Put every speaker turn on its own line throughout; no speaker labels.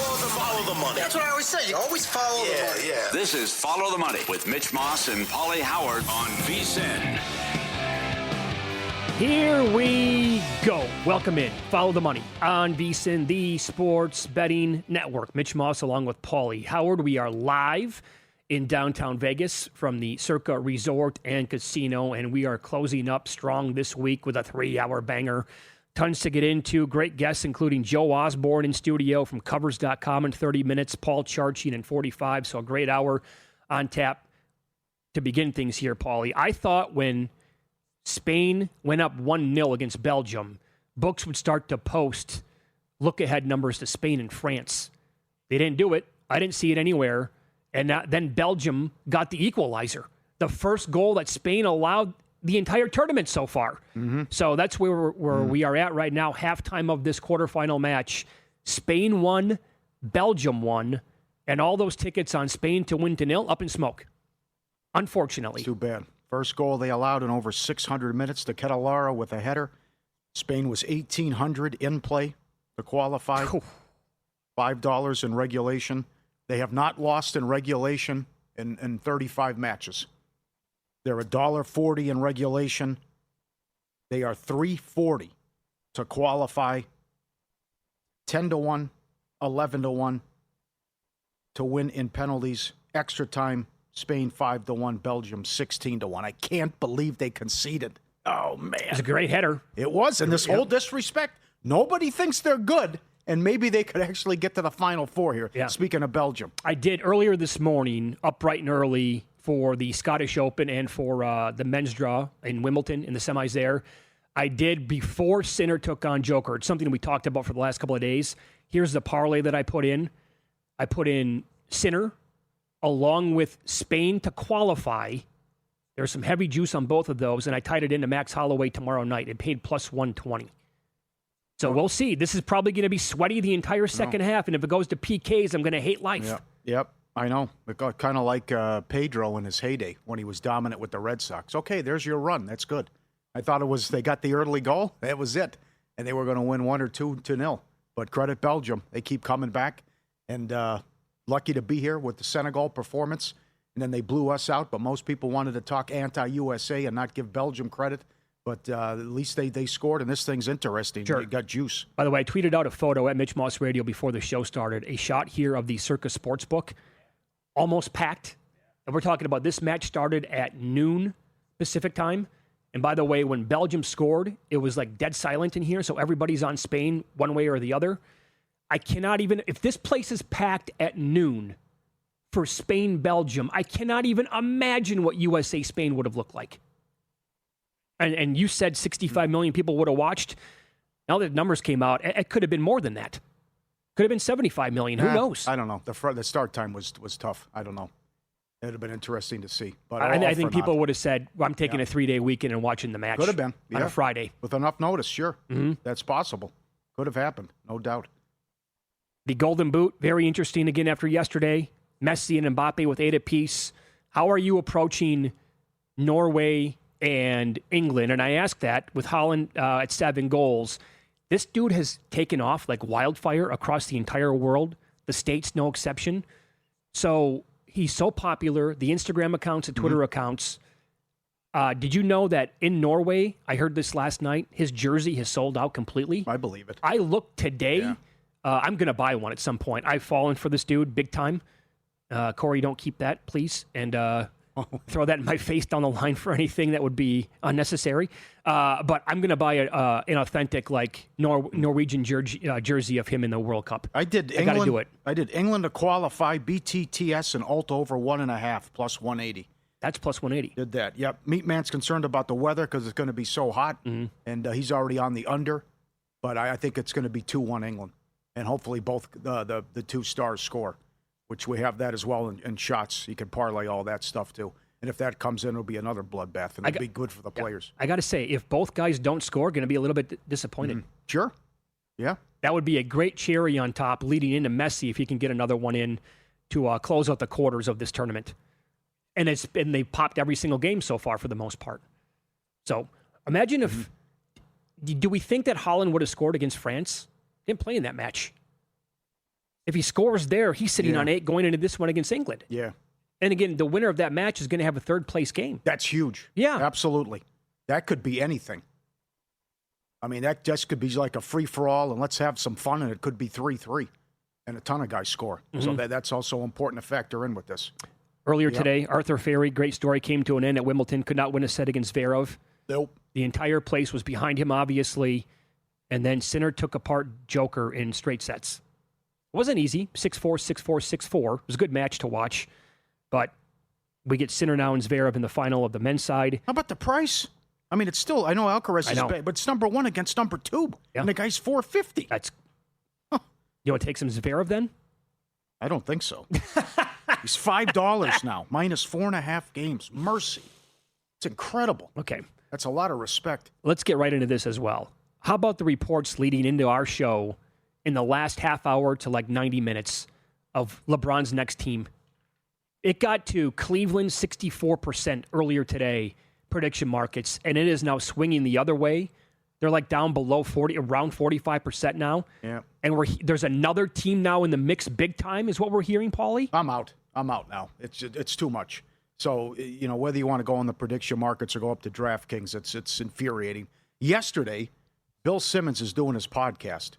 Follow the money.
That's what I always say. You always follow the money.
Yeah.
This is Follow the Money with Mitch Moss and Pauly Howard on VSiN.
Here we go. Welcome in. Follow the Money on VSiN, the sports betting network. Mitch Moss along with Pauly Howard. We are live in downtown Vegas from the Circa Resort and Casino, and we are closing up strong this week with a 3-hour banger. Tons to get into. Great guests, including Joe Osborne in studio from Covers.com in 30 minutes, Paul Charchian in 45. So a great hour on tap to begin things here, Pauly. I thought when Spain went up 1-0 against Belgium, books would start to post look-ahead numbers to Spain and France. They didn't do it. I didn't see it anywhere. And then Belgium got the equalizer. The first goal that Spain allowed the entire tournament so far. Mm-hmm. So that's where we are at right now. Halftime of this quarterfinal match. Spain won, Belgium won, and all those tickets on Spain to win to 0 up in smoke. Unfortunately.
Too bad. First goal they allowed in over 600 minutes to Catalara with a header. Spain was 1,800 in play to qualify. $5 in regulation. They have not lost in regulation in 35 matches. They're $1.40 in regulation. They are $3.40 to qualify. 10-1, 11-1 to win in penalties. Extra time, Spain 5-1, Belgium 16-1. I can't believe they conceded. Oh, man.
It was a great header.
It was. And this whole disrespect, nobody thinks they're good, and maybe they could actually get to the Final Four here. Yeah. Speaking of Belgium.
I did earlier this morning, up bright and early, for the Scottish Open and for the men's draw in Wimbledon in the semis there. I did before Sinner took on Joker. It's something we talked about for the last couple of days. Here's the parlay that I put in. I put in Sinner along with Spain to qualify. There's some heavy juice on both of those, and I tied it into Max Holloway tomorrow night. It paid plus 120. So we'll see. This is probably going to be sweaty the entire second half, and if it goes to PKs, I'm going to hate life.
Yep. I know. It got kind of like Pedro in his heyday when he was dominant with the Red Sox. Okay, there's your run. That's good. I thought it was they got the early goal. That was it. And they were going to win 1 or 2-0. But credit Belgium. They keep coming back. And lucky to be here with the Senegal performance. And then they blew us out. But most people wanted to talk anti-USA and not give Belgium credit. But at least they scored, and this thing's interesting.
Sure.
You got juice.
By the way, I tweeted out a photo at Mitch Moss Radio before the show started. A shot here of the Circa Sportsbook. Almost packed. And we're talking about this match started at noon Pacific time. And by the way, when Belgium scored, it was like dead silent in here. So everybody's on Spain one way or the other. I cannot even, if this place is packed at noon for Spain-Belgium, I cannot even imagine what USA-Spain would have looked like. And you said 65 million people would have watched. Now that numbers came out, it could have been more than that. Could have been 75 million. Who knows?
I don't know. The start time was tough. I don't know. It would have been interesting to see. But
I think people would have said, well, I'm taking a 3-day weekend and watching the match.
Could have been.
On a Friday.
With enough notice, sure. Mm-hmm. That's possible. Could have happened. No doubt.
The Golden Boot, very interesting again after yesterday. Messi and Mbappe with 8 apiece. How are you approaching Norway and England? And I ask that with Holland at 7 goals. This dude has taken off like wildfire across the entire world. The States, no exception. So he's so popular. The Instagram accounts, the Twitter accounts. Did you know that in Norway, I heard this last night, his jersey has sold out completely?
I believe it.
I looked today. Yeah. I'm going to buy one at some point. I've fallen for this dude big time. Corey, don't keep that, please. And throw that in my face down the line for anything that would be unnecessary. But I'm going to buy an authentic like Norwegian jersey of him in the World Cup.
I got to do it. I did England to qualify, BTTS and Alt over 1.5 plus 180.
That's plus 180.
Did that. Yep. Meatman's concerned about the weather because it's going to be so hot, and he's already on the under. But I think it's going to be 2-1 England, and hopefully both the 2 stars score, which we have that as well in shots. You can parlay all that stuff too. And if that comes in, it'll be another bloodbath, and it'll be good for the players.
I got to say, if both guys don't score, going to be a little bit disappointed.
Sure. Yeah.
That would be a great cherry on top leading into Messi if he can get another one in to close out the quarters of this tournament. And they popped every single game so far for the most part. So imagine if, do we think that Holland would have scored against France? Didn't play in that match. If he scores there, he's sitting
Yeah.
on 8 going into this one against England.
Yeah.
And again, the winner of that match is going to have a third-place game.
That's huge.
Yeah.
Absolutely. That could be anything. I mean, that just could be like a free-for-all, and let's have some fun, and it could be 3-3, and a ton of guys score. So that's also important to factor in with this.
Earlier today, Arthur Ferry, great story, came to an end at Wimbledon, could not win a set against Zverev.
Nope.
The entire place was behind him, obviously, and then Sinner took apart Joker in straight sets. It wasn't easy, 6-4, 6-4, 6-4. It was a good match to watch, but we get Sinner now and Zverev in the final of the men's side.
How about the price? I mean, it's still, I know Alcaraz is bad, but it's number 1 against number 2, and the guy's $450.
That's, you want to take some Zverev then?
I don't think so. He's $5 now, minus 4.5 games. Mercy. It's incredible.
Okay.
That's a lot of respect.
Let's get right into this as well. How about the reports leading into our show in the last half hour to like 90 minutes of LeBron's next team? It got to Cleveland 64% earlier today, prediction markets, and it is now swinging the other way. They're like down below 40, around 45% now.
Yeah.
And there's another team now in the mix big time is what we're hearing, Pauly.
I'm out now. It's too much. So, whether you want to go on the prediction markets or go up to DraftKings, it's infuriating. Yesterday, Bill Simmons is doing his podcast,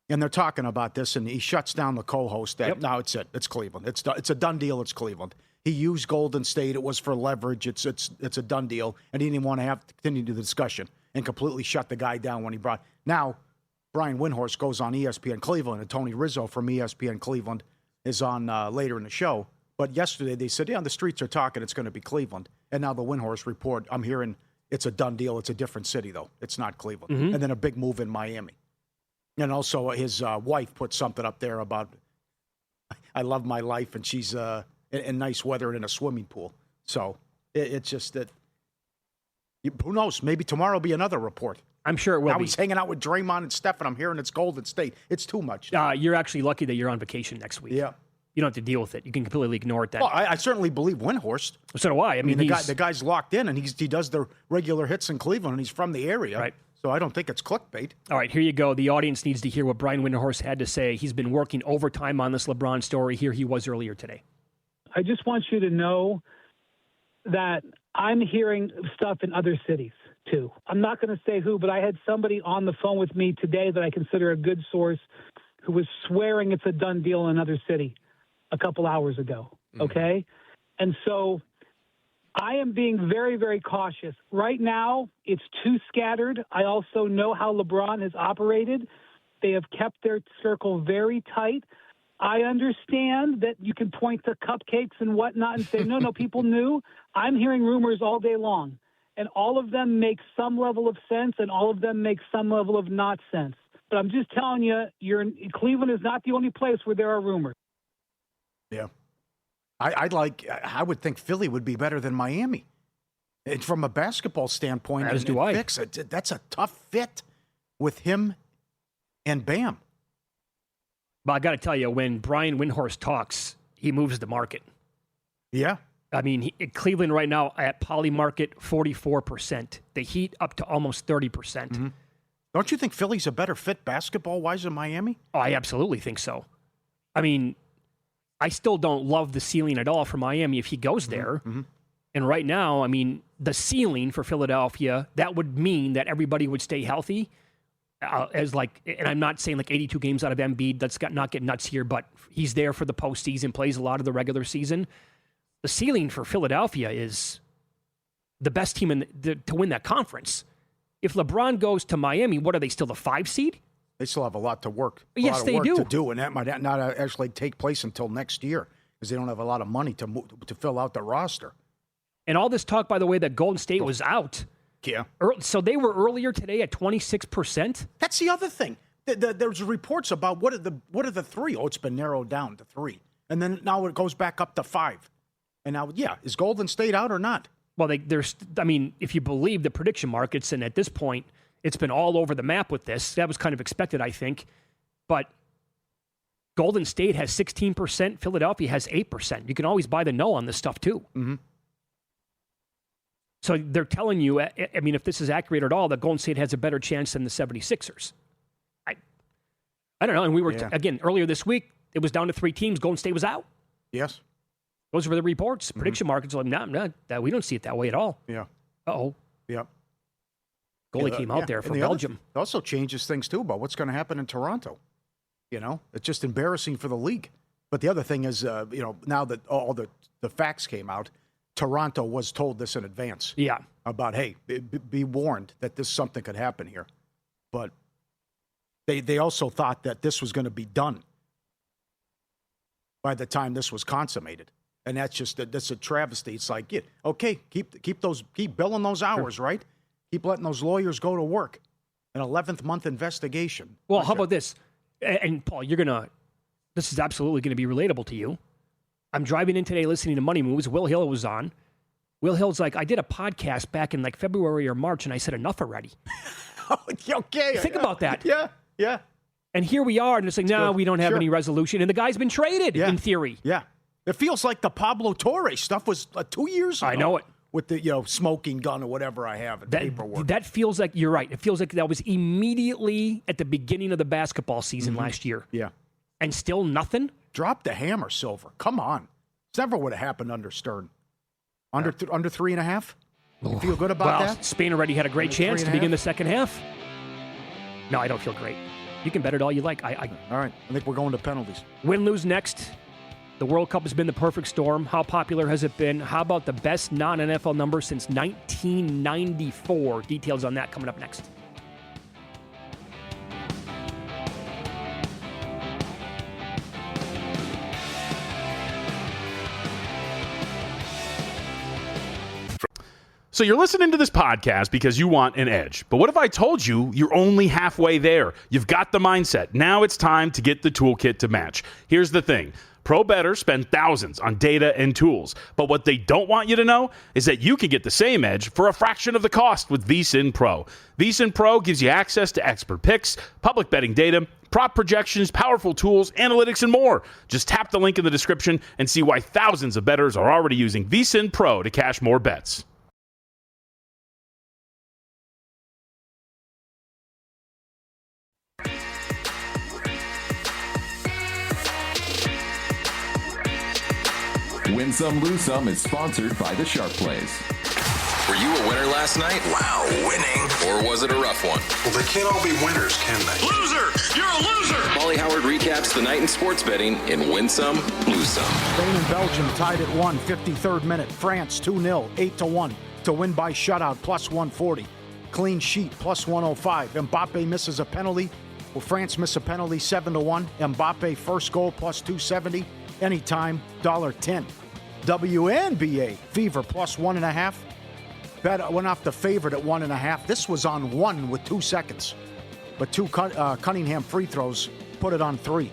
and they're talking about this, and he shuts down the co-host. No, it's it. It's Cleveland. It's a done deal. It's Cleveland. He used Golden State. It was for leverage. It's a done deal, and he didn't even want to have to continue the discussion and completely shut the guy down when he brought. Now, Brian Windhorst goes on ESPN Cleveland, and Tony Rizzo from ESPN Cleveland is on later in the show. But yesterday they said, the streets are talking, it's going to be Cleveland. And now the Windhorst report, I'm hearing it's a done deal. It's a different city, though. It's not Cleveland.
Mm-hmm.
And then a big move in Miami. And also his wife put something up there about, I love my life, and she's in nice weather and in a swimming pool. So it's just that, who knows, maybe tomorrow will be another report.
I'm sure it will
now
be.
He's hanging out with Draymond and Steph, and I'm hearing it's Golden State. It's too much.
You're actually lucky that you're on vacation next week.
Yeah.
You don't have to deal with it. You can completely ignore it then.
Well, I certainly believe Windhorst.
So do I. I mean,
the guy's locked in, and he does the regular hits in Cleveland, and he's from the area.
Right.
So I don't think it's clickbait.
All right, here you go. The audience needs to hear what Brian Windhorst had to say. He's been working overtime on this LeBron story. Here he was earlier today.
I just want you to know that I'm hearing stuff in other cities, too. I'm not going to say who, but I had somebody on the phone with me today that I consider a good source who was swearing it's a done deal in another city a couple hours ago, okay? And so I am being very, very cautious. Right now, it's too scattered. I also know how LeBron has operated. They have kept their circle very tight. I understand that you can point to cupcakes and whatnot and say, no, people knew. I'm hearing rumors all day long, and all of them make some level of sense, and all of them make some level of not sense. But I'm just telling you, Cleveland is not the only place where there are rumors.
Yeah. I would think Philly would be better than Miami. And from a basketball standpoint,
As do I.
That's a tough fit with him and Bam.
But I got to tell you, when Brian Windhorst talks, he moves the market.
Yeah.
I mean, Cleveland right now at Poly Market, 44%. The Heat up to almost 30%. Mm-hmm.
Don't you think Philly's a better fit basketball-wise than Miami?
Oh, I absolutely think so. I mean, I still don't love the ceiling at all for Miami if he goes there. Mm-hmm. And right now, I mean, the ceiling for Philadelphia, that would mean that everybody would stay healthy. And I'm not saying like 82 games out of Embiid. Let's not get nuts here, but he's there for the postseason, plays a lot of the regular season. The ceiling for Philadelphia is the best team to win that conference. If LeBron goes to Miami, what are they still, the 5 seed?
They still have a lot to work.
Yes, they do.
To do, and that might not actually take place until next year because they don't have a lot of money to fill out the roster.
And all this talk, by the way, that Golden State was out.
Yeah.
So they were earlier today at 26%.
That's the other thing. There's reports about what are the 3? Oh, it's been narrowed down to 3, and then now it goes back up to 5. And now, is Golden State out or not?
Well, if you believe the prediction markets, and at this point, it's been all over the map with this. That was kind of expected, I think. But Golden State has 16%. Philadelphia has 8%. You can always buy the no on this stuff, too.
Mm-hmm.
So they're telling you, I mean, if this is accurate at all, that Golden State has a better chance than the 76ers. I don't know. And we were, again, earlier this week, it was down to 3 teams. Golden State was out.
Yes.
Those were the reports. Prediction markets are like, we don't see it that way at all.
Yeah.
Uh-oh.
Yep.
Goalie came out there for Belgium.
It also changes things, too, about what's going to happen in Toronto. It's just embarrassing for the league. But the other thing is, now that all the facts came out, Toronto was told this in advance.
Yeah.
About, hey, be warned that something could happen here. But they also thought that this was going to be done by the time this was consummated. And that's a travesty. It's like, okay, keep billing those hours, right? Keep letting those lawyers go to work. An 11th month investigation.
Well, how about this? And Paul, this is absolutely going to be relatable to you. I'm driving in today listening to Money Moves. Will Hill was on. Will Hill's like, I did a podcast back in like February or March, and I said enough already.
Okay.
Think about that.
Yeah.
And here we are, and it's like, no, we don't have any resolution. And the guy's been traded, in theory.
Yeah. It feels like the Pablo Torre stuff was 2 years ago.
I know it.
With the smoking gun or whatever I have in paperwork.
That feels like, you're right. It feels like that was immediately at the beginning of the basketball season last year.
Yeah.
And still nothing?
Drop the hammer, Silver. Come on. This never would have happened under Stern. Under 3.5? You feel good about that?
Spain already had a great chance to begin the second half. No, I don't feel great. You can bet it all you like. All
right. I think we're going to penalties.
Win, lose next. The World Cup has been the perfect storm. How popular has it been? How about the best non-NFL number since 1994? Details on that coming up next.
So you're listening to this podcast because you want an edge. But what if I told you you're only halfway there? You've got the mindset. Now it's time to get the toolkit to match. Here's the thing. Pro bettors spend thousands on data and tools. But what they don't want you to know is that you can get the same edge for a fraction of the cost with VSiN Pro. VSiN Pro gives you access to expert picks, public betting data, prop projections, powerful tools, analytics, and more. Just tap the link in the description and see why thousands of bettors are already using VSiN Pro to cash more bets.
Win Some, Lose Some is sponsored by the Sharp Plays.
Were you a winner last night? Wow, winning. Or was it a rough one?
Well, they can't all be winners, can they?
Loser! You're a loser!
Pauly Howard recaps the night in sports betting in Win Some, Lose Some.
Spain and Belgium tied at 1, 53rd minute. France 2-0, 8-1 to win by shutout, plus 140. Clean sheet, plus 105. Mbappe misses a penalty. Will France miss a penalty, 7-1. Mbappe first goal, plus 270. Anytime, $1.10. WNBA, Fever, plus 1.5. Bet went off the favorite at 1.5. This was on 1 with 2 seconds. But 2 Cunningham free throws put it on 3.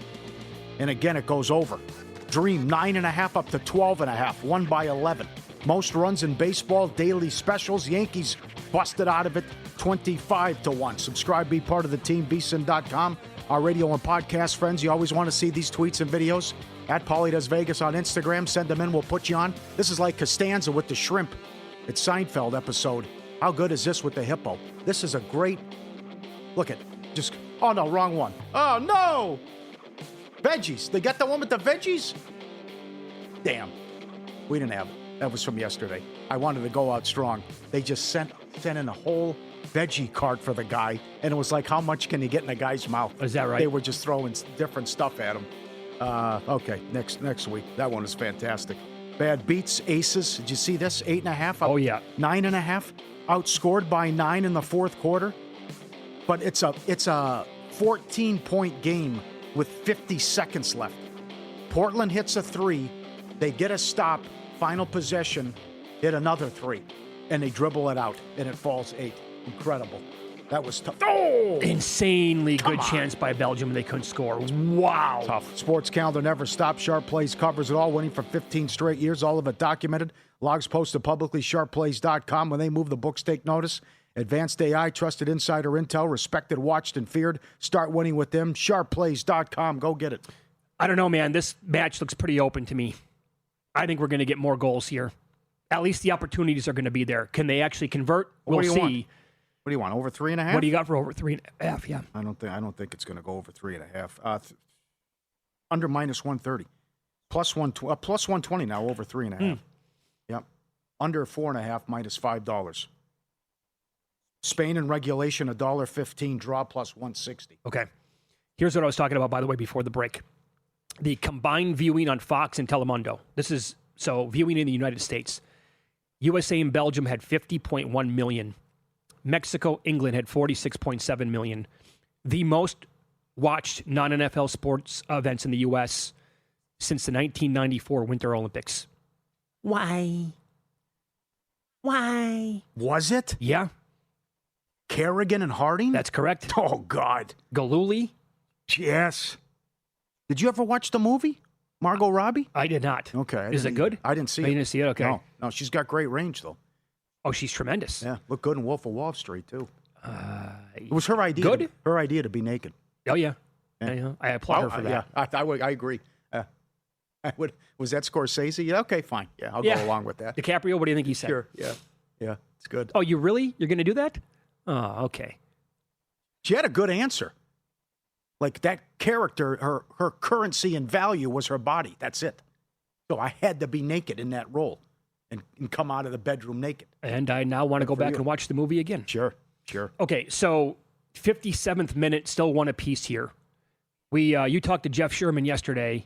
And again, it goes over. Dream, 9.5 up to 12.5. Won by 11. Most runs in baseball, daily specials. Yankees busted out of it, 25-1. Subscribe, be part of the team, vsin.com. Our radio and podcast friends, you always want to see these tweets and videos. At Pauly Does Vegas on Instagram. Send them in. We'll put you on. This is like Costanza with the shrimp. It's Seinfeld episode. How good is this with the hippo? This is a great... Look at... Just... Oh, no, wrong one. Oh, no! Veggies. They got the one with the veggies? Damn. We didn't have it. That was from yesterday. I wanted to go out strong. They just sent in a whole veggie cart for the guy, and it was like, how much can you get in a guy's mouth?
Is that right?
They were just throwing different stuff at him. Okay, next week. That one is fantastic. Bad beats, aces. Did you see this? 8.5.
Oh, yeah.
9.5. Outscored by 9 in the fourth quarter. But it's a 14-point game with 50 seconds left. Portland hits a 3. They get a stop. Final possession. Hit another 3. And they dribble it out. And it falls 8. Incredible. That was tough. Oh!
Insanely good chance by Belgium, and they couldn't score. Wow.
Tough. Sports calendar never stops. Sharp Plays covers it all, winning for 15 straight years. All of it documented. Logs posted publicly, sharpplays.com. When they move, the books take notice. Advanced AI, trusted insider intel, respected, watched, and feared. Start winning with them. Sharpplays.com. Go get it.
I don't know, man. This match looks pretty open to me. I think we're going to get more goals here. At least the opportunities are going to be there. Can they actually convert? We'll see.
Want? What do you want? Over 3.5?
What do you got for over 3.5? Yeah.
I don't think it's going to go over 3.5. Under minus 130. Plus 120 now, over 3.5. Yep. Under 4.5, minus $5. Spain in regulation, $1.15. Draw plus 160.
Okay. Here's what I was talking about, by the way, before the break. The combined viewing on Fox and Telemundo. This is, so viewing in the United States. USA and Belgium had 50.1 million. Mexico, England had 46.7 million. The most watched non-NFL sports events in the U.S. since the 1994 Winter Olympics. Why?
Was it?
Yeah,
Kerrigan and Harding?
that's correct.
Oh, God.
Galooly?
Yes. Did you ever watch the movie? Margot Robbie?
I did not.
Okay.
Is it good?
I didn't see
Oh,
it.
you didn't see it? Okay.
No, she's got great range, though.
Oh, she's tremendous.
Yeah, looked good in Wolf of Wall Street, too. It was her idea.
Good?
Her idea to be naked.
Oh, yeah. Yeah. I applaud her for that.
Yeah, I agree. Was that Scorsese? Yeah, okay, fine. Yeah, I'll go along with that.
DiCaprio, what do you think he said?
Sure, yeah, it's good.
Oh, you're going to do that? Oh, okay.
She had a good answer. Like that character, her currency and value was her body. That's it. So I had to be naked in that role and come out of the bedroom naked.
And I now want to go back and watch the movie again.
Sure.
Okay, so 57th minute, still one apiece here. You talked to Jeff Sherman yesterday,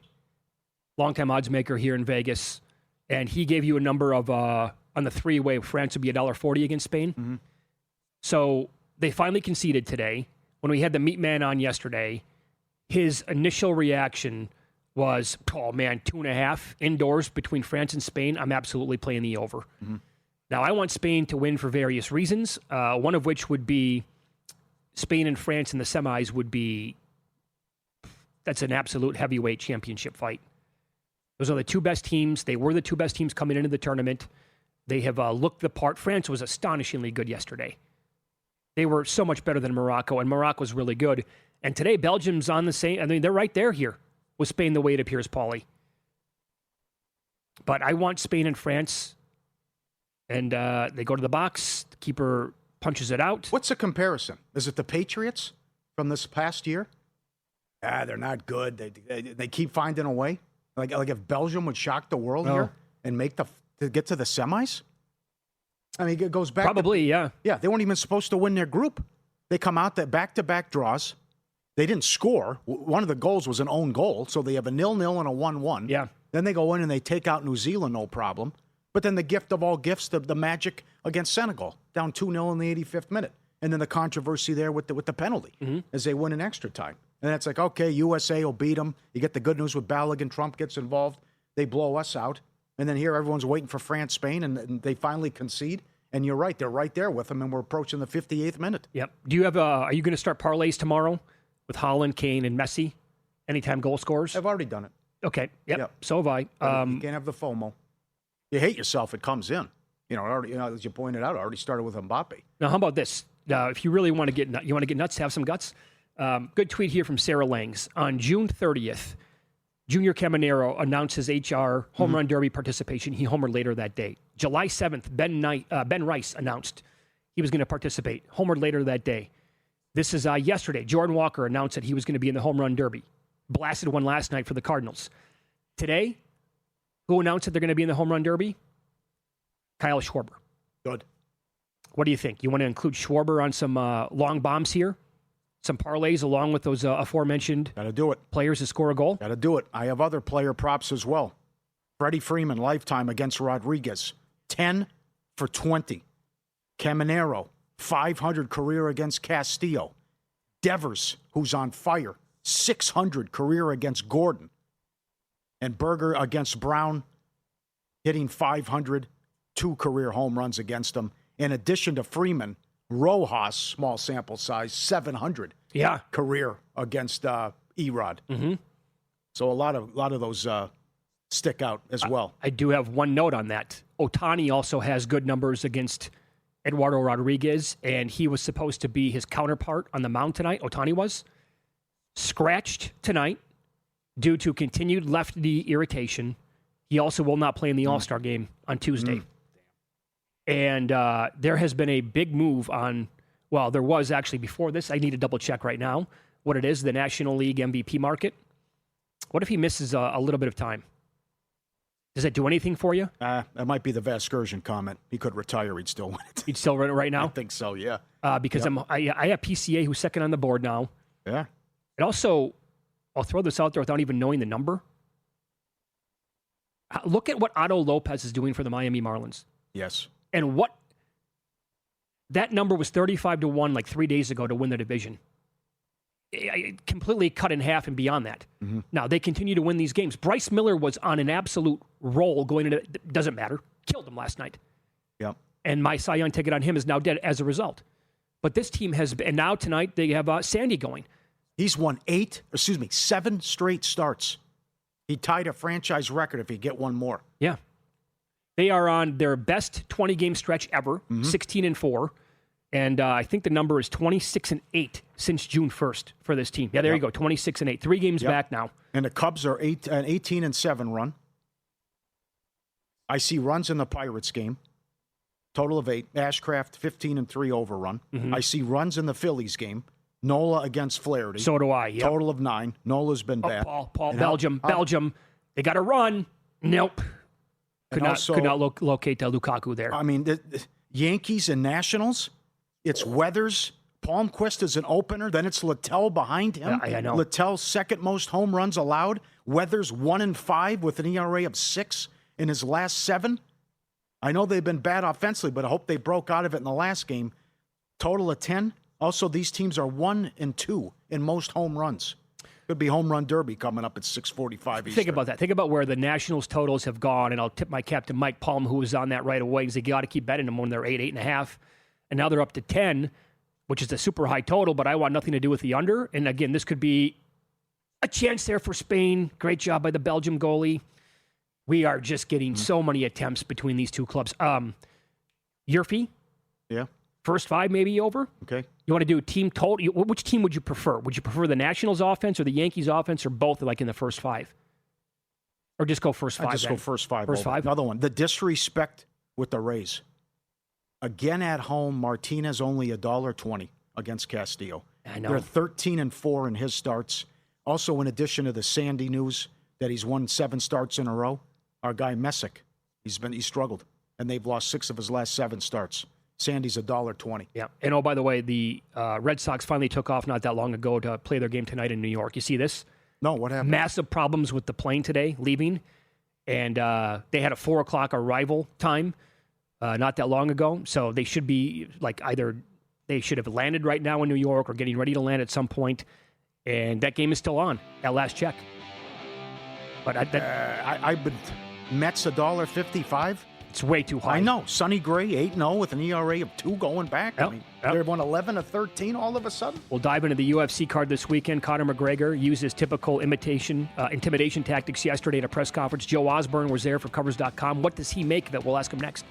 longtime odds maker here in Vegas, and he gave you a number of, on the three-way, France would be $1.40 against Spain.
Mm-hmm.
So they finally conceded today. When we had the meat man on yesterday, his initial reaction was, oh man, 2.5 indoors between France and Spain. I'm absolutely playing the over.
Mm-hmm.
Now, I want Spain to win for various reasons, one of which would be Spain and France in the semis would be, that's an absolute heavyweight championship fight. Those are the two best teams. They were the two best teams coming into the tournament. They have looked the part. France was astonishingly good yesterday. They were so much better than Morocco, and Morocco's really good. And today, Belgium's on the same, I mean, they're right there here with Spain the way it appears, Pauly. But I want Spain and France, and they go to the box, the keeper punches it out.
What's the comparison? Is it the Patriots from this past year? They're not good. They keep finding a way. Like if Belgium would shock the world here and to get to the semis? I mean, it goes back.
Probably, yeah.
Yeah, they weren't even supposed to win their group. They come out that back-to-back draws. They didn't score. One of the goals was an own goal, so they have a 0-0 and a 1-1.
Yeah.
Then they go in and they take out New Zealand, no problem. But then the gift of all gifts, the magic against Senegal, down 2-0 in the 85th minute. And then the controversy there with the penalty as they win in extra time. And it's like, okay, USA will beat them. You get the good news with Balogun. Trump gets involved. They blow us out. And then here everyone's waiting for France, Spain, and they finally concede. And you're right. They're right there with them, and we're approaching the 58th minute.
Yep. Do you have are you going to start parlays tomorrow with Haaland, Kane, and Messi? Anytime goal scorers?
I've already done it.
Okay. Yep. So have I.
You can't have the FOMO. You hate yourself. It comes in. As you pointed out, I already started with Mbappe.
Now, how about this? If you really want to get nuts, have some guts. Good tweet here from Sarah Langs. On June 30th, Junior Caminero announced his HR home run derby participation. He homered later that day. July 7th, Ben Rice announced he was going to participate. Homered later that day. This is yesterday. Jordan Walker announced that he was going to be in the home run derby. Blasted one last night for the Cardinals. Today, who announced that they're going to be in the home run derby? Kyle Schwarber.
Good.
What do you think? You want to include Schwarber on some long bombs here? Some parlays along with those aforementioned
Got to do it.
players to score a goal?
Got to do it. I have other player props as well. Freddie Freeman, lifetime against Rodriguez, 10 for 20. Caminero, 500 career against Castillo. Devers, who's on fire, 600 career against Gordon. And Berger against Brown, hitting 500, 2 career home runs against him. In addition to Freeman, Rojas, small sample size, 700 career against Erod. Mm-hmm. So a lot of those stick out as well.
I do have one note on that. Ohtani also has good numbers against Eduardo Rodriguez, and he was supposed to be his counterpart on the mound tonight. Ohtani was scratched tonight due to continued left knee irritation. He also will not play in the All-Star game on Tuesday. And there has been a big move on, well, there was actually before this. I need to double check right now what it is, the National League MVP market. What if he misses a little bit of time? Does that do anything for you?
That might be the Vasgersian comment. He could retire. He'd still win it.
He'd still run it right now?
I think so, yeah.
Because I have PCA who's second on the board now.
Yeah.
And also, I'll throw this out there without even knowing the number. Look at what Otto Lopez is doing for the Miami Marlins.
Yes.
And that number was 35-1 like 3 days ago to win the division. It completely cut in half and beyond that. Mm-hmm. Now, they continue to win these games. Bryce Miller was on an absolute roll going into it. Doesn't matter. Killed him last night.
Yep.
And my Cy Young ticket on him is now dead as a result. But this team has been, and now tonight they have Sandy going.
He's won 7 straight starts. He tied a franchise record if he get one more.
Yeah. They are on their best 20-game stretch ever, 16-4. And I think the number is 26-8 since June 1st for this team. Yeah, there you go, 26-8. 3 games back now.
And the Cubs are an 18-7 run. I see runs in the Pirates game. Total of 8. Ashcraft, 15-3 overrun. Mm-hmm. I see runs in the Phillies game. Nola against Flaherty.
So do I, yeah.
Total of 9. Nola's been bad.
Paul, Belgium. They got to run. Nope. Could not locate Lukaku there.
I mean, the Yankees and Nationals, it's Weathers. Palmquist is an opener. Then it's Littell behind him.
I know.
Littell's second most home runs allowed. Weathers 1-5 with an ERA of 6 in his last 7. I know they've been bad offensively, but I hope they broke out of it in the last game. Total of 10. Also, these teams are 1-2 in most home runs. Could be home run derby coming up at 6:45 Eastern.
Think about that. Think about where the Nationals totals have gone, and I'll tip my cap to Mike Palm, who was on that right away, because they got to keep betting them when they're 8.5, and now they're up to 10, which is a super high total, but I want nothing to do with the under. And again, this could be a chance there for Spain. Great job by the Belgium goalie. We are just getting so many attempts between these two clubs. Yurfie?
Yeah.
First 5 maybe over?
Okay.
You want to do a team total? Which team would you prefer? Would you prefer the Nationals offense or the Yankees offense, or both, like in the first 5? Or just go first 5?
Go first 5.
First 5?
Another one. The disrespect with the Rays. Again at home, Martinez only $1.20 against Castillo.
I know.
They're 13-4 in his starts. Also, in addition to the Sandy news that he's won 7 starts in a row, our guy Messick, he's struggled, and they've lost 6 of his last 7 starts. Sandy's $1.20.
Yeah. And oh, by the way, the Red Sox finally took off not that long ago to play their game tonight in New York. You see this?
No, what happened?
Massive problems with the plane today leaving. And they had a 4 o'clock arrival time not that long ago. So they should be either they should have landed right now in New York or getting ready to land at some point. And that game is still on at last check. But
I've been Mets $1.55.
It's way too high.
I know. Sonny Gray, 8-0 with an ERA of 2 going back.
Yep.
I mean, they've won 11-13 all of a sudden.
We'll dive into the UFC card this weekend. Conor McGregor used his typical intimidation tactics yesterday at a press conference. Joe Osborne was there for Covers.com. What does he make of it? We'll ask him next.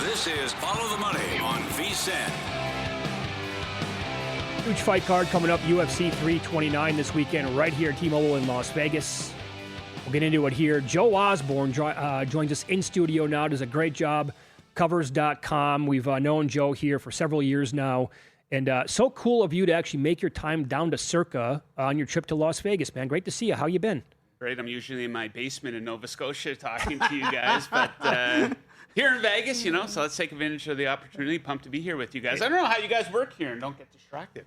This is Follow the Money on VSiN.
Huge fight card coming up, UFC 329 this weekend, right here at T-Mobile in Las Vegas. We'll get into it here. Joe Osborne joins us in studio now. Does a great job. Covers.com. We've known Joe here for several years now. And so cool of you to actually make your time down to Circa on your trip to Las Vegas, man. Great to see you. How you been?
Great. I'm usually in my basement in Nova Scotia talking to you guys, but here in Vegas, so let's take advantage of the opportunity. Pumped to be here with you guys. I don't know how you guys work here and don't get distracted.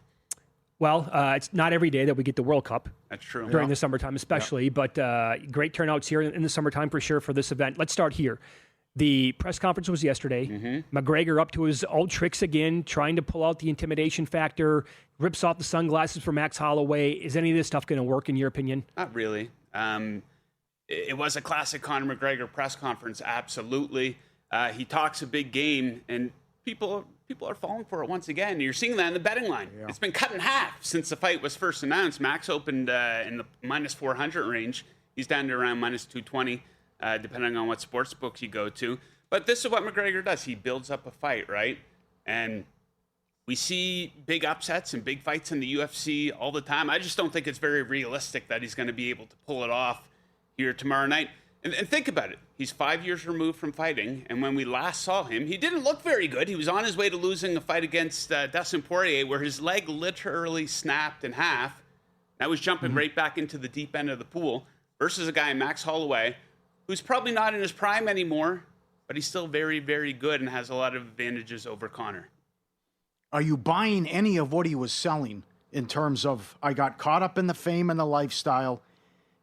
Well, it's not every day that we get the World Cup.
That's true.
During the summertime especially, but great turnouts here in the summertime for sure for this event. Let's start here. The press conference was yesterday. Mm-hmm. McGregor up to his old tricks again, trying to pull out the intimidation factor, rips off the sunglasses for Max Holloway. Is any of this stuff going to work in your opinion?
Not really. It was a classic Conor McGregor press conference, absolutely. He talks a big game, and people are falling for it once again. You're seeing that in the betting line. Yeah. It's been cut in half since the fight was first announced. Max opened in the minus 400 range. He's down to around minus 220, depending on what sports book you go to. But this is what McGregor does. He builds up a fight, right? And we see big upsets and big fights in the UFC all the time. I just don't think it's very realistic that he's going to be able to pull it off here tomorrow night. And think about it. He's 5 years removed from fighting, and when we last saw him, he didn't look very good. He was on his way to losing a fight against Dustin Poirier, where his leg literally snapped in half. Now he's jumping right back into the deep end of the pool versus a guy, Max Holloway, who's probably not in his prime anymore, but he's still very, very good and has a lot of advantages over Conor.
Are you buying any of what he was selling in terms of, I got caught up in the fame and the lifestyle,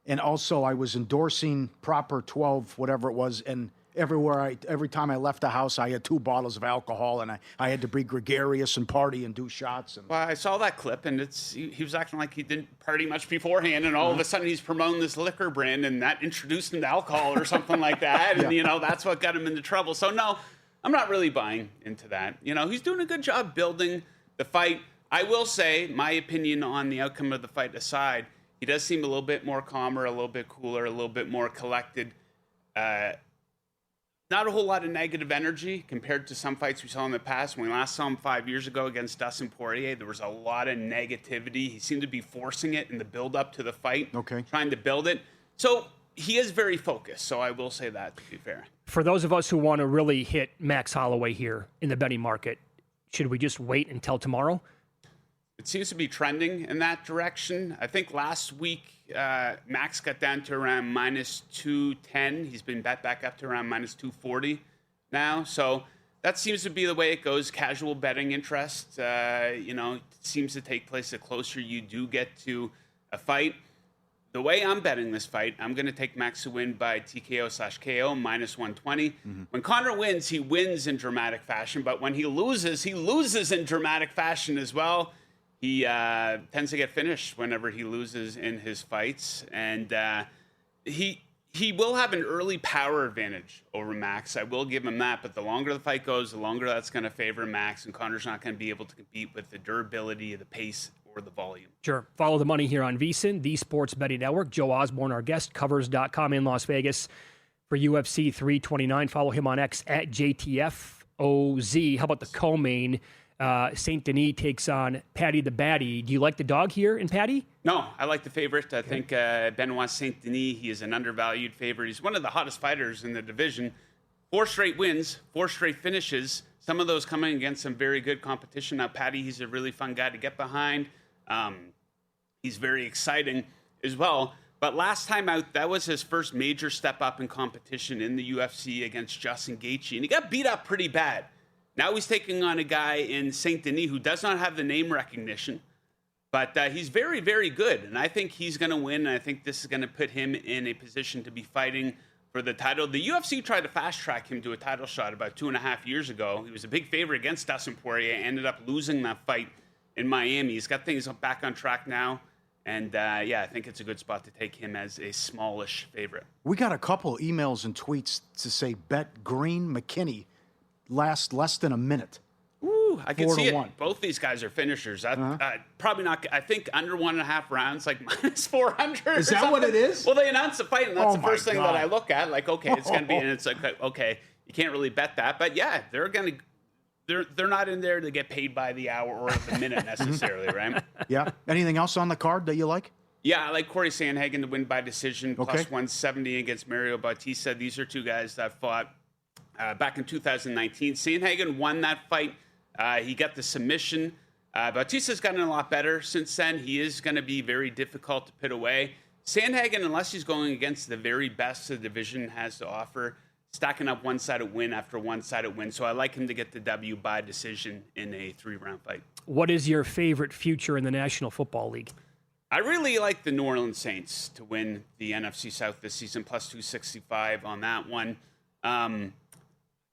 and also I was endorsing Proper 12, whatever it was, and every time I left the house, I had 2 bottles of alcohol, and I had to be gregarious and party and do shots. And
well, I saw that clip, and he was acting like he didn't party much beforehand, and all of a sudden he's promoting this liquor brand, and that introduced him to alcohol or something like that, and that's what got him into trouble. So no, I'm not really buying into that. He's doing a good job building the fight. I will say, my opinion on the outcome of the fight aside, he does seem a little bit more calmer, a little bit cooler, a little bit more collected. Not a whole lot of negative energy compared to some fights we saw in the past. When we last saw him 5 years ago against Dustin Poirier, there was a lot of negativity. He seemed to be forcing it in the build-up to the fight, trying to build it. So he is very focused, so I will say that, to be fair.
For those of us who want to really hit Max Holloway here in the betting market, should we just wait until tomorrow?
It seems to be trending in that direction. I think last week Max got down to around minus 210. He's been bet back up to around minus 240 now. So that seems to be the way it goes. Casual betting interest, seems to take place the closer you do get to a fight. The way I'm betting this fight, I'm going to take Max to win by TKO/KO, minus 120. When Conor wins, he wins in dramatic fashion. But when he loses in dramatic fashion as well. He tends to get finished whenever he loses in his fights. And he will have an early power advantage over Max. I will give him that. But the longer the fight goes, the longer that's going to favor Max. And Conor's not going to be able to compete with the durability, the pace, or the volume.
Sure. Follow the money here on VSiN, the Sports Betting Network. Joe Osborne, our guest, covers.com in Las Vegas for UFC 329. Follow him on X at JTFOZ. How about the co-main? St. Denis takes on Paddy the Baddy. Do you like the dog here in Paddy?
No, I like the favorite. I think Benoit St. Denis, he is an undervalued favorite. He's one of the hottest fighters in the division. 4 straight wins, 4 straight finishes. Some of those coming against some very good competition. Now, Paddy, he's a really fun guy to get behind. He's very exciting as well. But last time out, that was his first major step up in competition in the UFC against Justin Gaethje. And he got beat up pretty bad. Now he's taking on a guy in St. Denis who does not have the name recognition, but he's very, very good. And I think he's going to win, and I think this is going to put him in a position to be fighting for the title. The UFC tried to fast-track him to a title shot about 2.5 years ago. He was a big favorite against Dustin Poirier, ended up losing that fight in Miami. He's got things back on track now, and I think it's a good spot to take him as a smallish favorite.
We got a couple emails and tweets to say bet Green McKinney last less than a minute.
Ooh, I can see it.
4-1.
Both these guys are finishers. Probably not. I think under 1.5 rounds, like minus 400.
Is that what it is?
Well, they announced the fight, and that's the first thing
God.
that I look at. Like, okay, it's going to be, and it's like, okay, you can't really bet that. But yeah, they're not in there to get paid by the hour or the minute necessarily, right?
Yeah. Anything else on the card that you like?
Yeah, I like Corey Sandhagen to win by decision, plus 170 against Mario Bautista. These are 2 guys that fought back in 2019. Sandhagen won that fight. He got the submission. Bautista's gotten a lot better since then. He is going to be very difficult to put away. Sandhagen, unless he's going against the very best the division has to offer, stacking up one-sided win after one-sided win. So I like him to get the W by decision in a 3-round fight.
What is your favorite future in the National Football League?
I really like the New Orleans Saints to win the NFC South this season, plus 265 on that one.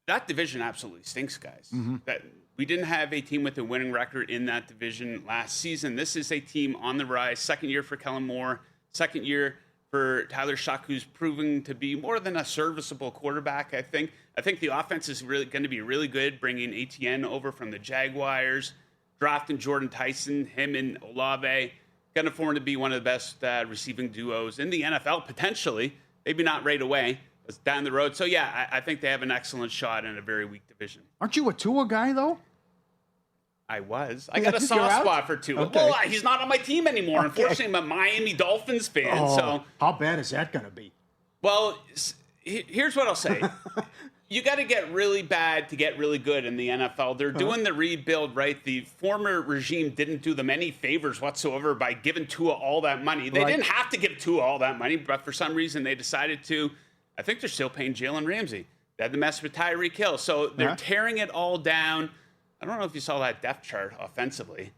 That division absolutely stinks, guys. That we didn't have a team with a winning record in that division last season. This is a team on the rise. Second year for Kellen Moore. Second year for Tyler Shuck, who's proving to be more than a serviceable quarterback, I think. I think the offense is really going to be really good, bringing Etienne over from the Jaguars, drafting Jordan Tyson, him and Olave. Going to form to be one of the best receiving duos in the NFL, potentially. Maybe not right away. Down the road. So, yeah, I think they have an excellent shot in a very weak division.
Aren't you a Tua guy, though?
I was. I got a soft spot for Tua.
Okay.
Well, he's not on my team anymore. Unfortunately, I'm a Miami Dolphins fan.
Oh,
So
how bad is that going to be?
Well, here's what I'll say. You got to get really bad to get really good in the NFL. They're doing the rebuild, right? The former regime didn't do them any favors whatsoever by giving Tua all that money. They didn't have to give Tua all that money, but for some reason they decided to. I think they're still paying Jalen Ramsey. They had to mess with Tyreek Hill. So they're tearing it all down. I don't know if you saw that depth chart offensively.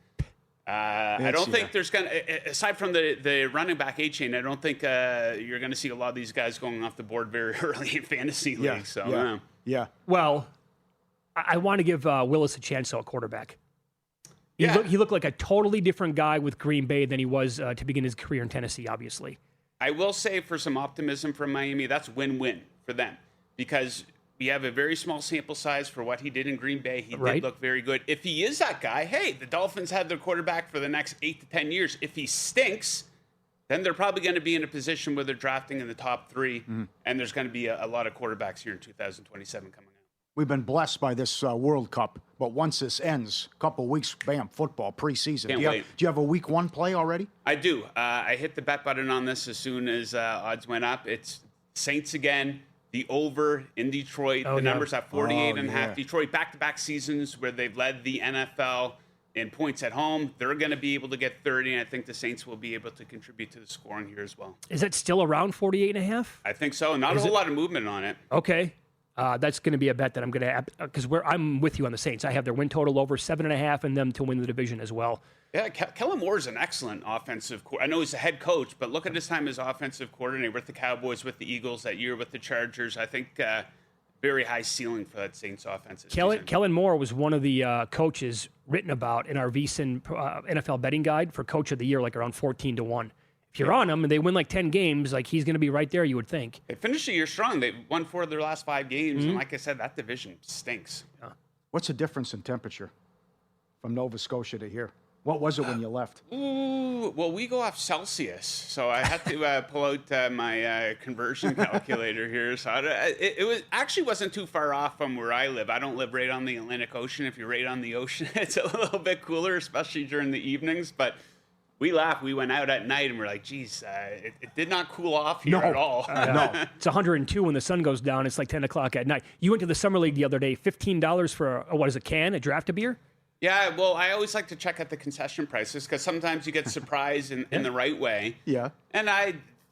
I don't think there's going to, aside from the running back A-chain, I don't think you're going to see a lot of these guys going off the board very early in fantasy leagues. So,
yeah.
Well, I want to give Willis a chance at quarterback. He looked like a totally different guy with Green Bay than he was to begin his career in Tennessee, obviously.
I will say, for some optimism from Miami, that's win-win for them because we have a very small sample size for what he did in Green Bay. He did look very good. If he is that guy, hey, the Dolphins have their quarterback for the next 8 to 10 years. If he stinks, then they're probably going to be in a position where they're drafting in the top 3, and there's going to be a lot of quarterbacks here in 2027 coming out.
We've been blessed by this World Cup, but once this ends, a couple weeks, bam, football, preseason.
Can't wait.
Do you have a week 1 play already?
I do. I hit the bet button on this as soon as odds went up. It's Saints again. The over in Detroit. The numbers at 48.5. Detroit, back-to-back seasons where they've led the NFL in points at home. They're going to be able to get 30, and I think the Saints will be able to contribute to the scoring here as well.
Is it still around 48.5?
I think so. Not a whole lot of movement on it.
Okay. That's going to be a bet that I'm going to, because I'm with you on the Saints. I have their win total over 7.5 and them to win the division as well.
Yeah, Kellen Moore is an excellent offensive I know he's a head coach, but look at his time as offensive coordinator with the Cowboys, with the Eagles that year, with the Chargers. I think very high ceiling for that Saints offense.
Kellen Moore was one of the coaches written about in our VSiN NFL betting guide for Coach of the Year, like around 14-1. If you're on them and they win like 10 games, like he's going to be right there, you would think.
They finished the year strong. They won 4 of their last 5 games, and like I said, that division stinks.
What's the difference in temperature from Nova Scotia to here? What was it when you left?
Well, we go off Celsius, so I had to pull out my conversion calculator here. So it actually wasn't too far off from where I live. I don't live right on the Atlantic Ocean. If you're right on the ocean, it's a little bit cooler, especially during the evenings. But we laughed. We went out at night and we're like, geez, it did not cool off here at all.
No. It's 102 when the sun goes down. It's like 10 o'clock at night. You went to the Summer League the other day, $15 for, a draft of beer?
Yeah, well, I always like to check out the concession prices because sometimes you get surprised in the right way.
Yeah.
And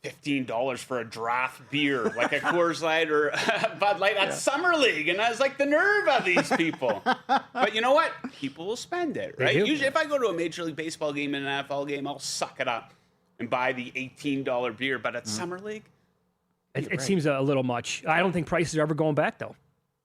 $15 for a draft beer, like a Coors Light or a Bud Light at Summer League. And I was like, the nerve of these people. But you know what? People will spend it, right? Usually if I go to a Major League Baseball game and an NFL game, I'll suck it up and buy the $18 beer. But at Summer League?
It seems a little much. I don't think prices are ever going back, though.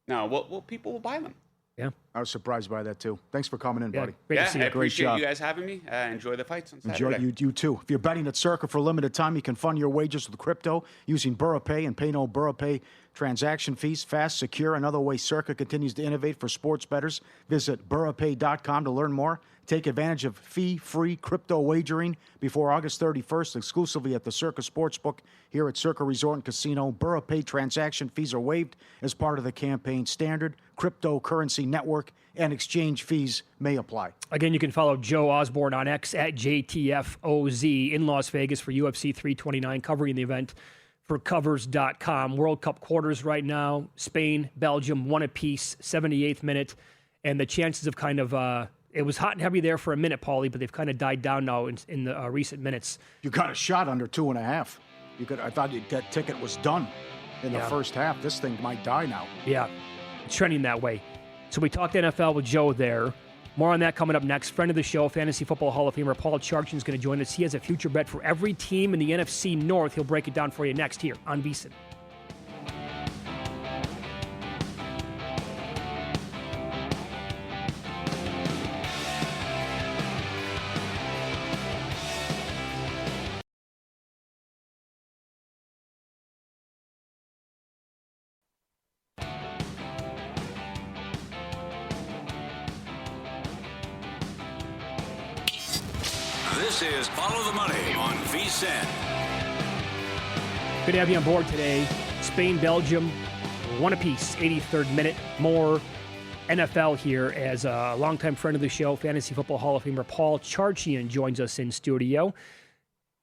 No, well, people will buy them.
Yeah.
I was surprised by that, too. Thanks for coming in, buddy.
Great to see you.
I appreciate you guys having me. Enjoy the fights on Saturday.
Enjoy you too. If you're betting at Circa for a limited time, you can fund your wagers with crypto using BurraPay and pay no BurraPay transaction fees. Fast, secure, another way Circa continues to innovate for sports bettors. Visit BurraPay.com to learn more. Take advantage of fee-free crypto wagering before August 31st, exclusively at the Circa Sportsbook here at Circa Resort and Casino. BurraPay transaction fees are waived as part of the campaign standard. Cryptocurrency network and exchange fees may apply.
Again, you can follow Joe Osborne on X at JTFOZ in Las Vegas for UFC 329, covering the event for Covers.com. World Cup quarters right now. Spain, Belgium, 1 apiece, 78th minute. And the chances of kind of... it was hot and heavy there for a minute, Pauly, but they've kind of died down now in the recent minutes.
You got a shot under 2.5. I thought that ticket was done in the first half. This thing might die now.
Yeah, it's trending that way. So we talked NFL with Joe there. More on that coming up next. Friend of the show, Fantasy Football Hall of Famer Paul Charchian is going to join us. He has a future bet for every team in the NFC North. He'll break it down for you next here on VSiN.
This is Follow the Money on VSiN.
Good to have you on board today. Spain, Belgium, 1 apiece, 83rd minute. More NFL here as a longtime friend of the show, Fantasy Football Hall of Famer Paul Charchian joins us in studio.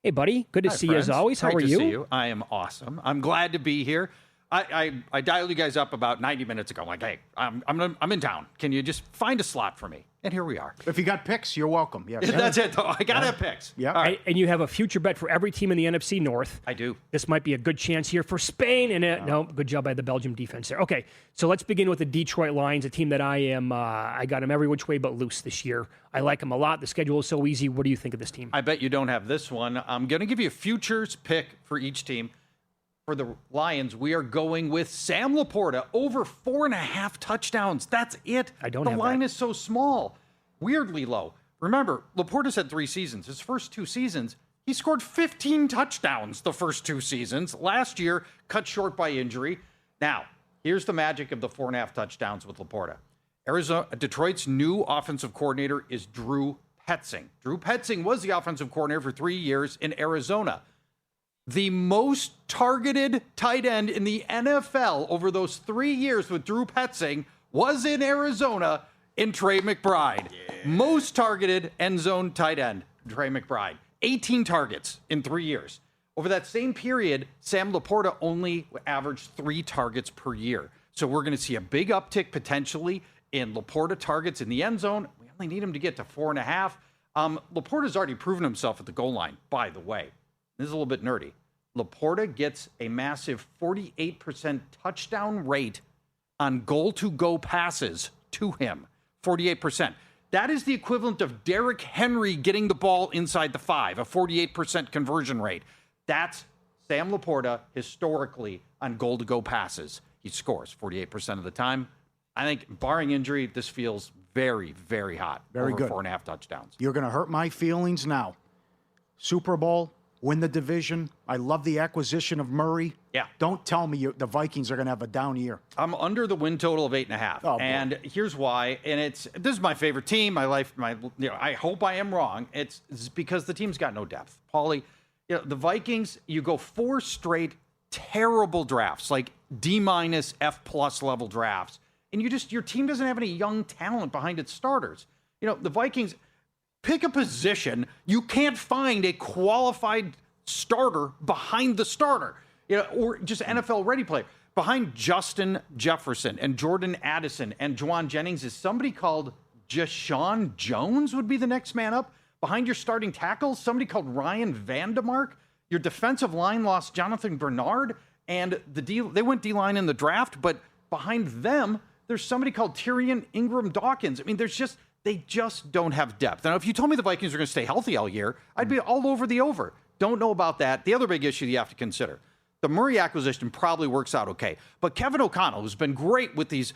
Hey, buddy. Good to
Hi,
see you as
friends.
always. How
Great
are
to
you?
see you? I am awesome. I'm glad to be here. I dialed you guys up about 90 minutes ago. I'm like, hey, I'm in town. Can you just find a slot for me? And here we are.
If you got picks, you're welcome. Yes.
That's it, though. I got to have picks.
Yeah.
All right.
And you have a future bet for every team in the NFC North.
I do.
This might be a good chance here for Spain. And no, good job by the Belgium defense there. Okay, so let's begin with the Detroit Lions, a team that I got them every which way but loose this year. I like them a lot. The schedule is so easy. What do you think of this team?
I bet you don't have this one. I'm going to give you a futures pick for each team. For the Lions, we are going with Sam Laporta over 4.5 touchdowns. That's it.
I don't
The
have
line
that.
is so small, weirdly low. Remember, Laporta's had 3 seasons. His first 2 seasons, he scored 15 touchdowns the first 2 seasons. Last year, cut short by injury. Now, here's the magic of the 4.5 touchdowns with Laporta. Detroit's new offensive coordinator is Drew Petzing. Drew Petzing was the offensive coordinator for 3 years in Arizona. The most targeted tight end in the NFL over those 3 years with Drew Petzing was in Arizona in Trey McBride. Yeah. Most targeted end zone tight end, Trey McBride. 18 targets in 3 years. Over that same period, Sam Laporta only averaged 3 targets per year. So we're going to see a big uptick potentially in Laporta targets in the end zone. We only need him to get to 4.5. Laporta's already proven himself at the goal line, by the way. This is a little bit nerdy. Laporta gets a massive 48% touchdown rate on goal-to-go passes to him. 48%. That is the equivalent of Derrick Henry getting the ball inside the 5, a 48% conversion rate. That's Sam Laporta historically on goal-to-go passes. He scores 48% of the time. I think, barring injury, this feels very, very hot.
Very
over
good.
4.5 touchdowns.
You're going to hurt my feelings now. Super Bowl, win the division. I love the acquisition of Murray.
Yeah.
Don't tell me the Vikings are going to have a down year.
I'm under the win total of 8.5.
Oh,
and here's why. And this is my favorite team. I hope I am wrong. It's because the team's got no depth. Pauly, the Vikings, you go 4 straight terrible drafts, like D-, F+ level drafts. And your team doesn't have any young talent behind its starters. The Vikings pick a position. You can't find a qualified starter behind the starter, or just NFL ready player. Behind Justin Jefferson and Jordan Addison and Juwan Jennings is somebody called Jashawn Jones would be the next man up. Behind your starting tackles, somebody called Ryan Vandemark. Your defensive line lost Jonathan Bernard, and they went D-line in the draft, but behind them, there's somebody called Tyrion Ingram-Dawkins. I mean, they just don't have depth. Now, if you told me the Vikings are going to stay healthy all year, I'd be all over the over. Don't know about that. The other big issue you have to consider, the Murray acquisition probably works out okay. But Kevin O'Connell, who's been great with these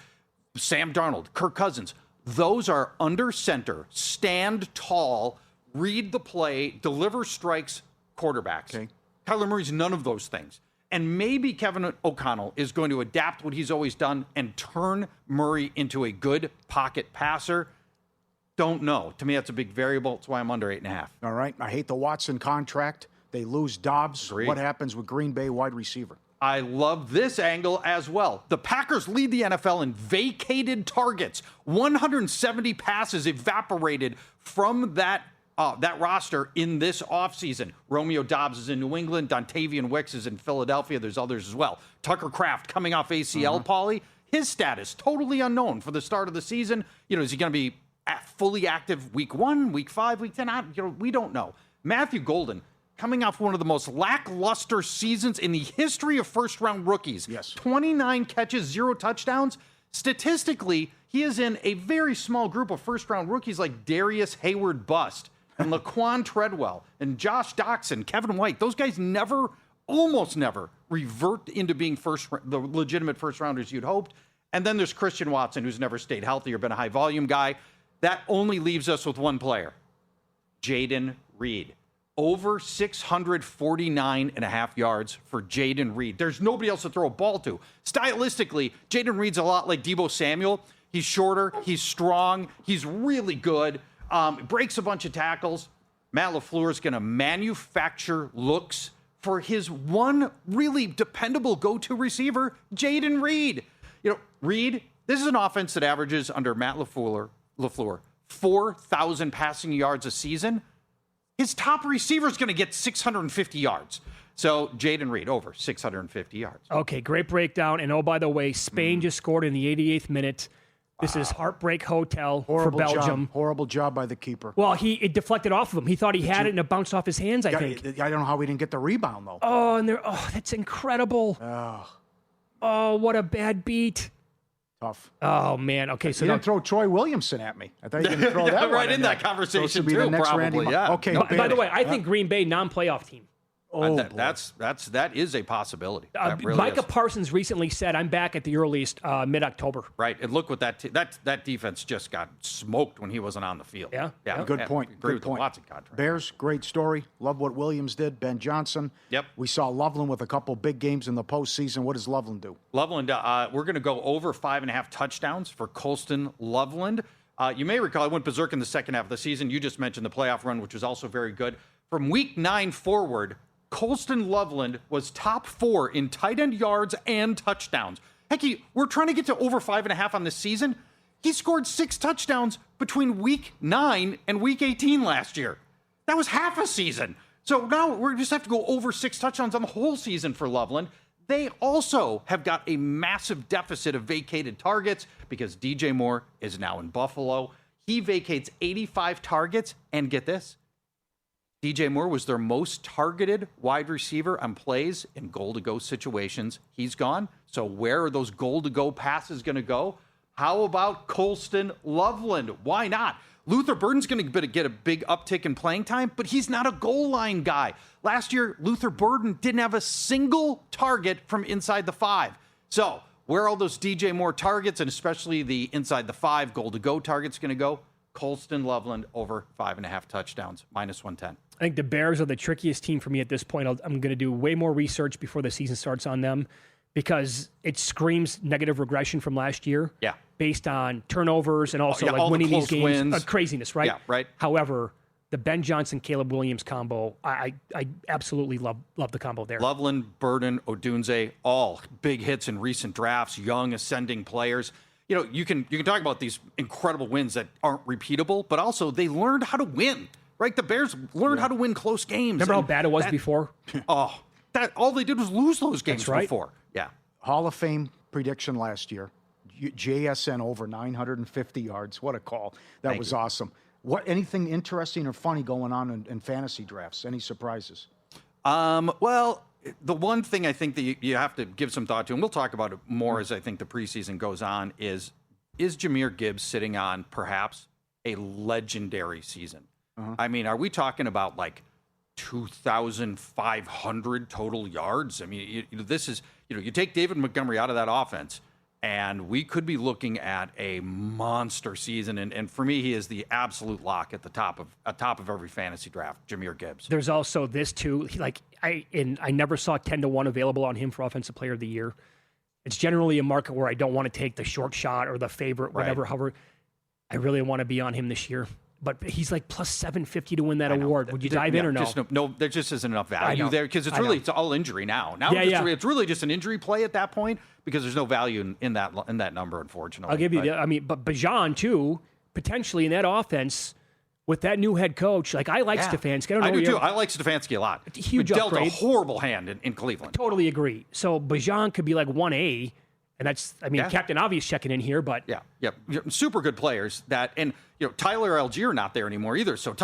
Sam Darnold, Kirk Cousins, those are under center, stand tall, read the play, deliver strikes quarterbacks. Okay. Kyler Murray's none of those things. And maybe Kevin O'Connell is going to adapt what he's always done and turn Murray into a good pocket passer. Don't know. To me, that's a big variable. That's why I'm under 8.5.
All right. I hate the Watson contract. They lose Dobbs.
Agreed.
What happens with Green Bay wide receiver?
I love this angle as well. The Packers lead the NFL in vacated targets. 170 passes evaporated from that roster in this offseason. Romeo Dobbs is in New England. Dontavian Wicks is in Philadelphia. There's others as well. Tucker Kraft coming off ACL, Pauly. His status, totally unknown for the start of the season. Is he going to be fully active week 1, week 5, week 10? We don't know. Matthew Golden, coming off one of the most lackluster seasons in the history of first-round rookies.
Yes.
29 catches, 0 touchdowns. Statistically, he is in a very small group of first-round rookies like Darius Hayward-Bust and Laquan Treadwell and Josh Doxson, Kevin White. Those guys almost never revert into being the legitimate first-rounders you'd hoped. And then there's Christian Watson, who's never stayed healthy or been a high-volume guy. That only leaves us with one player, Jaden Reed. Over 649.5 yards for Jaden Reed. There's nobody else to throw a ball to. Stylistically, Jaden Reed's a lot like Deebo Samuel. He's shorter, he's strong, he's really good, breaks a bunch of tackles. Matt LaFleur is going to manufacture looks for his one really dependable go-to receiver, Jaden Reed. Reed, this is an offense that averages under Matt LaFleur 4,000 passing yards a season. his top receiver is going to get 650 yards. So Jaden Reed over 650 yards.
Okay, great breakdown. And oh, by the way, Spain just scored in the 88th minute. This is Heartbreak Hotel for Belgium.
Horrible job by the keeper.
Well, it deflected off of him. He thought he had it and it bounced off his hands, I think.
I don't know how he didn't get the rebound, though.
That's incredible. Oh, what a bad beat.
Tough.
Oh, man. Okay, so
you didn't throw Troy Williamson at me. I thought you were going to throw that
right in that conversation,
too,
the next
probably.
Yeah.
Okay.
No, by the way, I think Green Bay non-playoff team.
That is a possibility. Really
Micah
is.
Parsons recently said, "I'm back at the earliest mid-October."
Right, and look what that defense just got smoked when he wasn't on the field.
Yeah.
Good point.
Agree
Good
with
point.
the Watson contract.
Bears, great story. Love what Williams did. Ben Johnson.
Yep.
We saw Loveland with a couple big games in the postseason. What does Loveland do?
Loveland, we're going to go over 5.5 touchdowns for Colston Loveland. You may recall I went berserk in the second half of the season. You just mentioned the playoff run, which was also very good. From week 9 forward, Colston Loveland was top 4 in tight end yards and touchdowns. Heck, we're trying to get to over 5.5 on this season. He scored 6 touchdowns between week 9 and week 18 last year. That was half a season. So now we just have to go over 6 touchdowns on the whole season for Loveland. They also have got a massive deficit of vacated targets because DJ Moore is now in Buffalo. He vacates 85 targets, and get this, DJ Moore was their most targeted wide receiver on plays in goal-to-go situations. He's gone. So where are those goal-to-go passes going to go? How about Colston Loveland? Why not? Luther Burden's going to get a big uptick in playing time, but he's not a goal line guy. Last year, Luther Burden didn't have a single target from inside the 5. So where are all those DJ Moore targets, and especially the inside the 5 goal-to-go targets going to go? Colston Loveland over 5.5 touchdowns, -110.
I think the Bears are the trickiest team for me at this point. I'm going to do way more research before the season starts on them because it screams negative regression from last year.
Yeah.
Based on turnovers and also
all
winning
the
these games.
wins.
Craziness, right?
Yeah, right.
However, the Ben Johnson, Caleb Williams combo, I absolutely love the combo there.
Loveland, Burden, Odunze, all big hits in recent drafts, young ascending players. You know, you can talk about these incredible wins that aren't repeatable, but also they learned how to win. Right? The Bears learned how to win close games.
Remember how bad it was before?
All they did was lose those games before. Yeah.
Hall of Fame prediction last year. JSN over 950 yards. What a call. That was awesome. Anything interesting or funny going on in fantasy drafts? Any surprises?
Well, the one thing I think that you have to give some thought to, and we'll talk about it more as I think the preseason goes on, is Jahmyr Gibbs sitting on perhaps a legendary season? I mean, are we talking about like 2,500 total yards? I mean, this is, you take David Montgomery out of that offense, and we could be looking at a monster season. And for me, he is the absolute lock at the top of every fantasy draft, Jahmyr Gibbs.
There's also this too. I never saw 10-1 available on him for Offensive Player of the Year. It's generally a market where I don't want to take the short shot or the favorite, whatever.
Right.
However, I really want to be on him this year. But he's like plus 750 to win that award. Would you dive in or no?
No, there just isn't enough value there because it's all injury now. It's really just an injury play at that point because there's no value in that number, unfortunately.
I'll give you but Bijan too, potentially in that offense with that new head coach. Like I like Stefanski.
I do too. I like Stefanski a lot.
Huge
dealt
upgrade.
a horrible hand in Cleveland.
Totally agree. So Bijan could be like 1A. And that's, Captain Obvious checking in here, but
super good players and Tyler Algier not there anymore either. So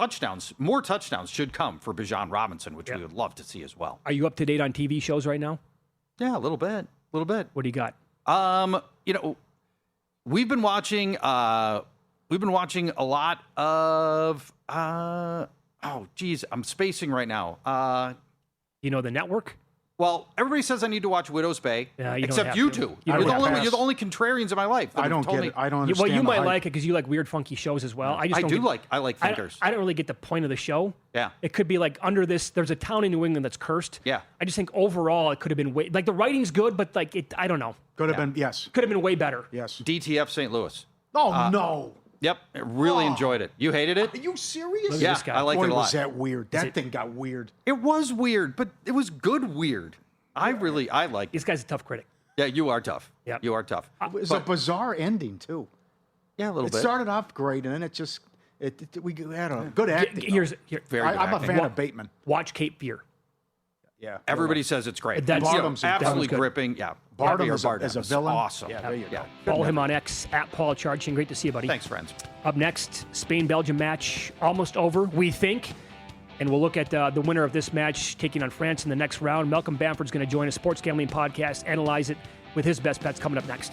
more touchdowns should come for Bijan Robinson, which we would love to see as well.
Are you up to date on TV shows right now?
Yeah, a little bit. What do you got? We've been watching a lot of I'm spacing right now.
The network?
Well, everybody says I need to watch Widow's Bay, except you two. You're the only contrarians in my life.
I don't get it. I don't understand.
Well, you might like it because you like weird, funky shows as well. I
like thinkers.
I don't really get the point of the show.
Yeah.
It could be like under this. There's a town in New England that's cursed.
Yeah.
I just think overall it could have been like the writing's good, but like it, I don't know.
Could have been yes.
Could have been way better.
Yes.
DTF St. Louis.
Oh no.
Yep, really enjoyed it. You hated it?
Are you serious?
Yeah, I liked it a lot.
Was that weird? That thing got weird.
It was weird, but it was good weird. I like
this guy's a tough critic.
Yeah, you are tough.
Yeah,
you are tough.
It was a bizarre ending too.
Yeah, a little bit.
It started off great, and then it We had a good acting.
Very good
I'm a
acting.
fan of Bateman.
Watch Cape Fear.
Yeah.
Everybody says it's great.
That's-
Barnum's
absolutely
good.
gripping. Yeah.
Barnum
Javier
as a
Bardem is
villain.
Awesome.
Yeah, there you go.
Follow him on X at Paul Charchian. Great to see you, buddy.
Thanks, friends.
Up next, Spain-Belgium match almost over, we think. And we'll look at the winner of this match taking on France in the next round. Malcolm Bamford's going to join us, Sports Gambling Podcast, analyze it with his best bets coming up next.